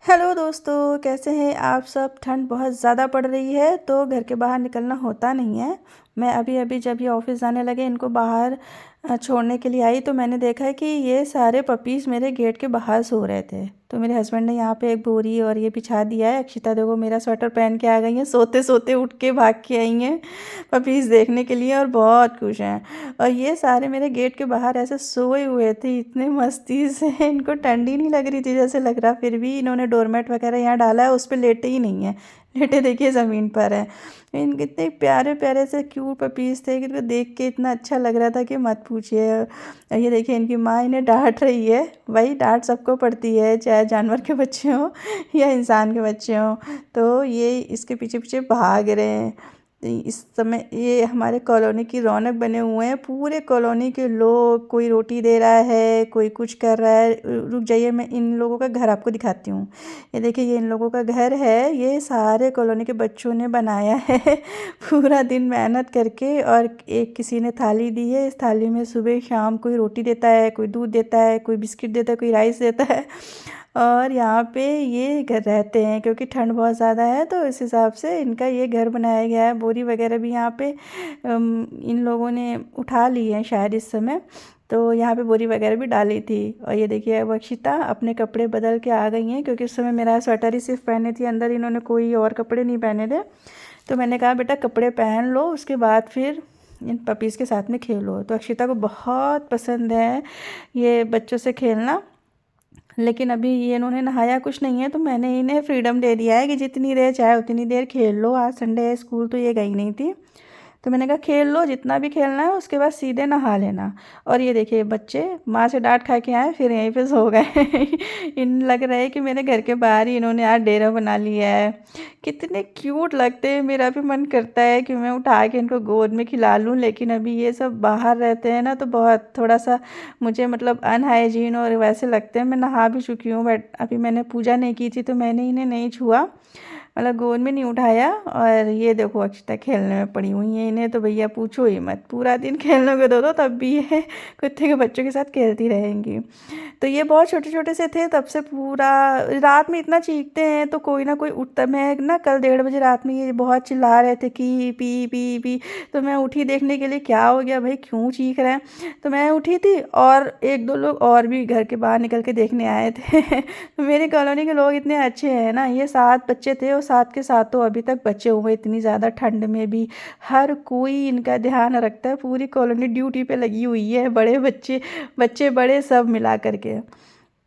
Hello दोस्तों, कैसे हैं आप सब। ठंड बहुत ज़्यादा पड़ रही है तो घर के बाहर निकलना होता नहीं है। मैं अभी जब ये ऑफिस जाने लगे इनको बाहर छोड़ने के लिए आई तो मैंने देखा है कि ये सारे पपीज़ मेरे गेट के बाहर सो रहे थे। तो मेरे हस्बैंड ने यहाँ पे एक बोरी और ये बिछा दिया है। अक्षिता देखो मेरा स्वेटर पहन के आ गई हैं, सोते सोते उठ के भाग के आई हैं पपीज़ देखने के लिए और बहुत खुश हैं। और ये सारे मेरे गेट के बाहर ऐसे सोए हुए थे इतने मस्ती से इनको ठंडी नहीं लग रही थी जैसे लग रहा, फिर भी इन्होंने डोरमेट वगैरह यहाँ डाला है, उस पर लेटे ही नहीं है। लेटे देखिए ज़मीन पर है। इन कितने प्यारे प्यारे से क्यूट पपीज़ थे कि इनको देख के इतना अच्छा लग रहा था कि मत पूछिए। और ये देखिए इनकी माँ इन्हें डांट रही है। वही डांट सबको पड़ती है, चाहे जानवर के बच्चे हों या इंसान के बच्चे हों। तो ये इसके पीछे पीछे भाग रहे हैं। इस समय ये हमारे कॉलोनी की रौनक बने हुए हैं। पूरे कॉलोनी के लोग, कोई रोटी दे रहा है, कोई कुछ कर रहा है। रुक जाइए, मैं इन लोगों का घर आपको दिखाती हूँ। ये देखिए ये इन लोगों का घर है, ये सारे कॉलोनी के बच्चों ने बनाया है पूरा दिन मेहनत करके। और एक किसी ने थाली दी है, इस थाली में सुबह शाम कोई रोटी देता है, कोई दूध देता है, कोई बिस्किट देता है, कोई राइस देता है। और यहाँ पे ये घर रहते हैं क्योंकि ठंड बहुत ज़्यादा है तो इस हिसाब से इनका ये घर बनाया गया है। बोरी वगैरह भी यहाँ पे इन लोगों ने उठा ली है शायद इस समय। तो यहाँ पे बोरी वगैरह भी डाली थी। और ये देखिए अब अक्षिता अपने कपड़े बदल के आ गई हैं क्योंकि उस समय मेरा स्वेटर ही सिर्फ पहने थी, अंदर इन्होंने कोई और कपड़े नहीं पहने थे। तो मैंने कहा बेटा कपड़े पहन लो, उसके बाद फिर इन पपीज़ के साथ में खेलो। तो अक्षिता को बहुत पसंद है ये बच्चों से खेलना। लेकिन अभी ये इन्होंने नहाया कुछ नहीं है तो मैंने इन्हें फ्रीडम दे दिया है कि जितनी देर चाहे उतनी देर खेल लो। आज संडे है, स्कूल तो ये गई नहीं थी। तो मैंने कहा खेल लो जितना भी खेलना है, उसके बाद सीधे नहा लेना। और ये देखिए बच्चे माँ से डांट खा के आए फिर यहीं पे सो गए इन लग रहा है कि मेरे घर के बाहर ही इन्होंने आज डेरा बना लिया है। कितने क्यूट लगते हैं, मेरा भी मन करता है कि मैं उठा के इनको गोद में खिला लूँ। लेकिन अभी ये सब बाहर रहते हैं ना तो बहुत थोड़ा सा मुझे मतलब अनहाइजीन और वैसे लगते हैं। मैं नहा भी चुकी हूँ बट अभी मैंने पूजा नहीं की थी तो मैंने इन्हें नहीं छुआ, मतलब गोद में नहीं उठाया। और ये देखो अक्षता खेलने में पड़ी हुई है, इन्हें तो भैया पूछो ही मत, पूरा दिन खेलने को दो तब भी ये कुत्ते के बच्चों के साथ खेलती रहेंगी। तो ये बहुत छोटे छोटे से थे तब से पूरा रात में इतना चीखते हैं तो कोई ना कोई उठता। मैं ना कल 1:30 बजे रात में ये बहुत चिल्ला रहे थे कि पी पी पी। तो मैं उठी देखने के लिए क्या हो गया भाई, क्यों चीख रहे हैं। तो मैं उठी थी और एक दो लोग और भी घर के बाहर निकल के देखने आए थे तो मेरी कॉलोनी के लोग इतने अच्छे हैं ना। ये 7 बच्चे थे और 7 के सातों अभी तक बचे हुए, इतनी ज़्यादा ठंड में भी हर कोई इनका ध्यान रखता है। पूरी कॉलोनी ड्यूटी पे लगी हुई है, बड़े बच्चे बच्चे बड़े सब मिला करके।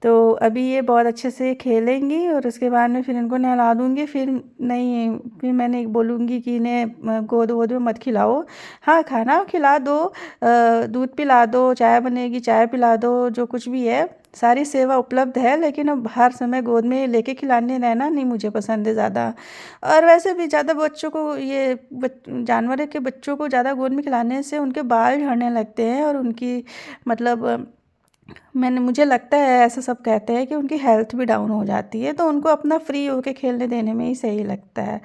तो अभी ये बहुत अच्छे से खेलेंगी और उसके बाद में फिर इनको नहला दूँगी। फिर नहीं, फिर मैंने बोलूँगी कि इन्हें गोद वोद में मत खिलाओ। हाँ, खाना खिला दो, दूध पिला दो, चाय बनेगी चाय पिला दो, जो कुछ भी है सारी सेवा उपलब्ध है। लेकिन अब हर समय गोद में लेके खिलाने रहना नहीं मुझे पसंद है ज़्यादा। और वैसे भी ज़्यादा बच्चों को ये जानवर के बच्चों को ज़्यादा गोद में खिलाने से उनके बाल झड़ने लगते हैं और उनकी मतलब मुझे लगता है, ऐसा सब कहते हैं कि उनकी हेल्थ भी डाउन हो जाती है। तो उनको अपना फ्री होके खेलने देने में ही सही लगता है।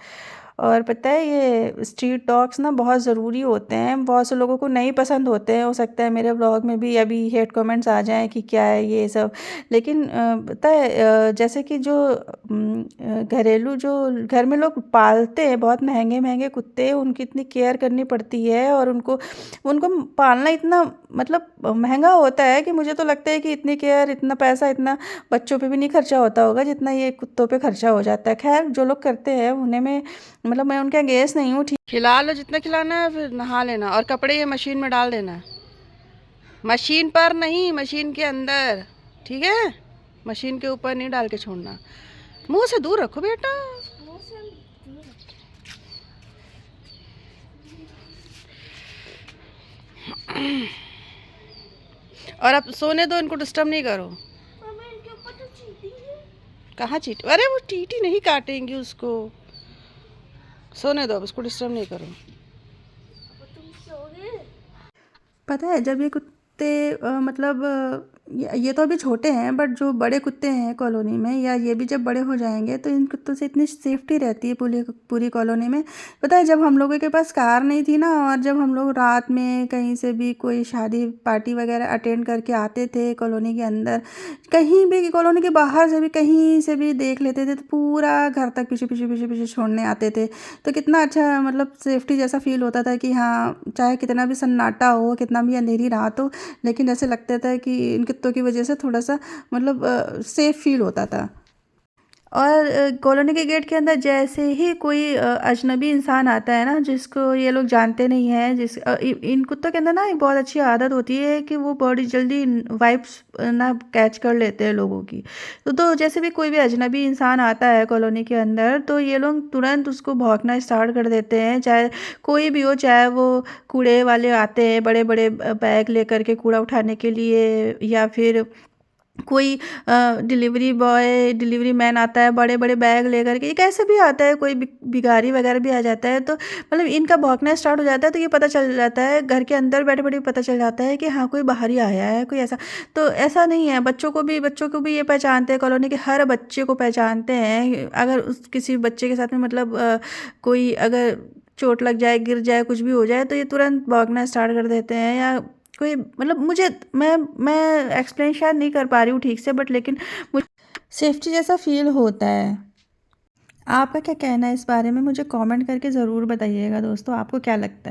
और पता है ये स्ट्रीट डॉग्स ना बहुत ज़रूरी होते हैं, बहुत से लोगों को नहीं पसंद होते हैं। हो सकता है मेरे ब्लॉग में भी अभी हेट कमेंट्स आ जाएं कि क्या है ये सब। लेकिन पता है जैसे कि जो घरेलू जो घर में लोग पालते हैं बहुत महंगे महंगे कुत्ते, उनकी इतनी केयर करनी पड़ती है और उनको उनको पालना इतना मतलब महंगा होता है कि मुझे तो लगता है कि इतनी केयर, इतना पैसा, इतना बच्चों पे भी नहीं खर्चा होता होगा जितना ये कुत्तों पे खर्चा हो जाता है। खैर जो लोग करते हैं उन्हें मतलब मैं उनके अगेंस्ट नहीं हूँ। ठीक, खिला लो जितना खिलाना है, फिर नहा लेना और कपड़े ये मशीन में डाल देना। मशीन पर नहीं, मशीन के अंदर, ठीक है। मशीन के ऊपर नहीं डाल के छोड़ना। मुंह से दूर रखो बेटा। और अब सोने दो, इनको डिस्टर्ब नहीं करो। इनके ऊपर तो चींटी है। कहाँ चींटी? अरे वो चींटी नहीं काटेंगी उसको, सोने दो, अब उसको डिस्टर्ब नहीं करो। पता है जब ये कुत्ते मतलब ये तो अभी छोटे हैं, बट जो बड़े कुत्ते हैं कॉलोनी में, या ये भी जब बड़े हो जाएंगे, तो इन कुत्तों से इतनी सेफ्टी रहती है पूरी पूरी कॉलोनी में। पता है, जब हम लोगों के पास कार नहीं थी ना, और जब हम लोग रात में कहीं से भी कोई शादी पार्टी वगैरह अटेंड करके आते थे कॉलोनी के अंदर, कहीं भी कॉलोनी के बाहर से भी कहीं से भी देख लेते थे, तो पूरा घर तक पीछे पीछे पीछे पीछे छोड़ने आते थे। तो कितना अच्छा, मतलब सेफ्टी जैसा फील होता था कि हाँ, चाहे कितना भी सन्नाटा हो, कितना भी अंधेरी रात हो, लेकिन ऐसे लगता था कि इन कुत्तों की वजह से थोड़ा सा मतलब सेफ फील होता था। और कॉलोनी के गेट के अंदर जैसे ही कोई अजनबी इंसान आता है ना, जिसको ये लोग जानते नहीं हैं, इन कुत्तों के अंदर ना एक बहुत अच्छी आदत होती है कि वो बड़ी जल्दी वाइब्स ना कैच कर लेते हैं लोगों की। तो जैसे भी कोई भी अजनबी इंसान आता है कॉलोनी के अंदर, तो ये लोग तुरंत उसको भौंकना स्टार्ट कर देते हैं, चाहे कोई भी हो, चाहे वो कूड़े वाले आते हैं बड़े बड़े बैग लेकर के कूड़ा उठाने के लिए, या फिर कोई डिलीवरी बॉय, डिलीवरी मैन आता है बड़े बड़े बैग लेकर के, कैसे भी आता है, कोई भिखारी वगैरह भी आ जाता है, तो मतलब इनका भौंकना स्टार्ट हो जाता है, तो ये पता चल जाता है, घर के अंदर बैठे बैठे पता चल जाता है कि हाँ, कोई बाहर ही आया है, कोई ऐसा। तो ऐसा नहीं है, बच्चों को भी ये पहचानते हैं, कॉलोनी के हर बच्चे को पहचानते हैं। अगर उस किसी बच्चे के साथ में मतलब कोई अगर चोट लग जाए, गिर जाए, कुछ भी हो जाए, तो ये तुरंत भौंकना स्टार्ट कर देते हैं। या कोई मतलब मुझे मैं एक्सप्लेन शायद नहीं कर पा रही हूँ ठीक से, बट लेकिन मुझे सेफ्टी जैसा फील होता है। आपका क्या कहना है इस बारे में? मुझे कमेंट करके ज़रूर बताइएगा दोस्तों, आपको क्या लगता है?